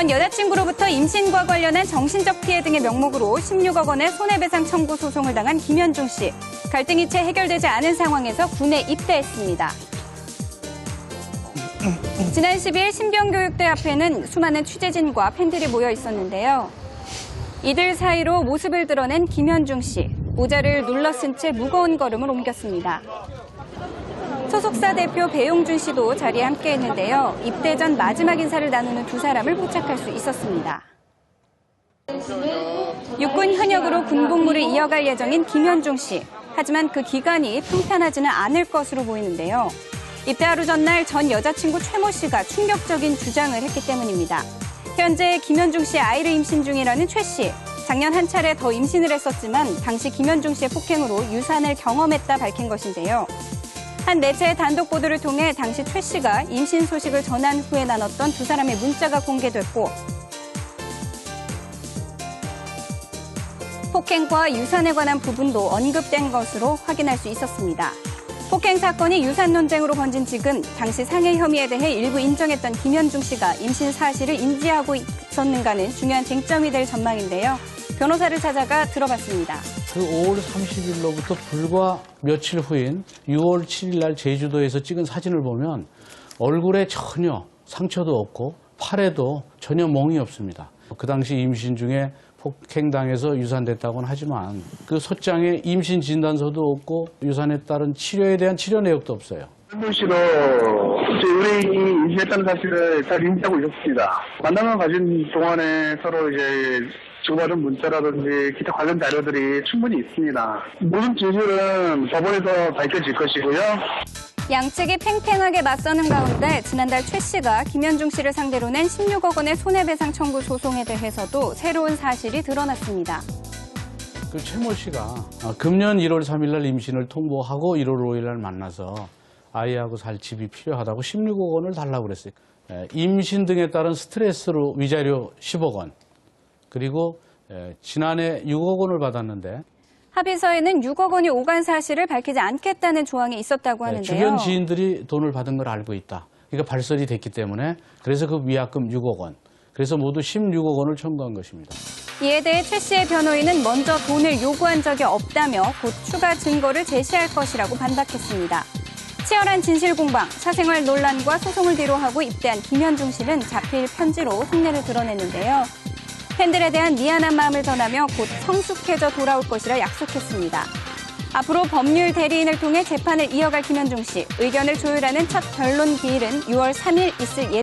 전 여자친구로부터 임신과 관련한 정신적 피해 등의 명목으로 16억 원의 손해배상 청구 소송을 당한 김현중 씨. 갈등이 채 해결되지 않은 상황에서 군에 입대했습니다. 지난 10일 신병교육대 앞에는 수많은 취재진과 팬들이 모여 있었는데요. 이들 사이로 모습을 드러낸 김현중 씨. 모자를 눌러쓴 채 무거운 걸음을 옮겼습니다. 소속사 대표 배용준 씨도 자리에 함께했는데요. 입대 전 마지막 인사를 나누는 두 사람을 포착할 수 있었습니다. 육군 현역으로 군 복무를 이어갈 예정인 김현중 씨. 하지만 그 기간이 평탄하지는 않을 것으로 보이는데요. 입대 하루 전날 전 여자친구 최모 씨가 충격적인 주장을 했기 때문입니다. 현재 김현중 씨의 아이를 임신 중이라는 최 씨. 작년 한 차례 더 임신을 했었지만 당시 김현중 씨의 폭행으로 유산을 경험했다 밝힌 것인데요. 한 매체의 단독 보도를 통해 당시 최 씨가 임신 소식을 전한 후에 나눴던 두 사람의 문자가 공개됐고 폭행과 유산에 관한 부분도 언급된 것으로 확인할 수 있었습니다. 폭행 사건이 유산 논쟁으로 번진 지금 당시 상해 혐의에 대해 일부 인정했던 김현중 씨가 임신 사실을 인지하고 있었는가는 중요한 쟁점이 될 전망인데요. 변호사를 찾아가 들어봤습니다. 그 5월 30일로부터 불과 며칠 후인 6월 7일 날 제주도에서 찍은 사진을 보면 얼굴에 전혀 상처도 없고 팔에도 전혀 멍이 없습니다. 그 당시 임신 중에 폭행당해서 유산됐다고는 하지만 그 소장에 임신 진단서도 없고 유산에 따른 치료에 대한 치료 내역도 없어요. 현중 씨도 의뢰인이 임신했다는 사실을 잘 인지하고 있었습니다. 만남을 가진 동안에 서로 이제 주고받은 문자라든지 기타 관련 자료들이 충분히 있습니다. 모든 진실은 법원에서 밝혀질 것이고요. 양측이 팽팽하게 맞서는 가운데 지난달 최 씨가 김현중 씨를 상대로 낸 16억 원의 손해배상 청구 소송에 대해서도 새로운 사실이 드러났습니다. 그 최모 씨가 금년 1월 3일 날 임신을 통보하고 1월 5일 날 만나서 아이하고 살 집이 필요하다고 16억 원을 달라고 그랬어요. 임신 등에 따른 스트레스로 위자료 10억 원. 그리고 지난해 6억 원을 받았는데 합의서에는 6억 원이 오간 사실을 밝히지 않겠다는 조항이 있었다고 하는데요. 주변 지인들이 돈을 받은 걸 알고 있다. 그러니까 발설이 됐기 때문에 그래서 그 위약금 6억 원. 그래서 모두 16억 원을 청구한 것입니다. 이에 대해 최 씨의 변호인은 먼저 돈을 요구한 적이 없다며 곧 추가 증거를 제시할 것이라고 반박했습니다. 치열한 진실 공방, 사생활 논란과 소송을 뒤로하고 입대한 김현중 씨는 자필 편지로 속내를 드러냈는데요. 팬들에 대한 미안한 마음을 전하며 곧 성숙해져 돌아올 것이라 약속했습니다. 앞으로 법률 대리인을 통해 재판을 이어갈 김현중 씨. 의견을 조율하는 첫 변론 기일은 6월 3일 있을 예정입니다.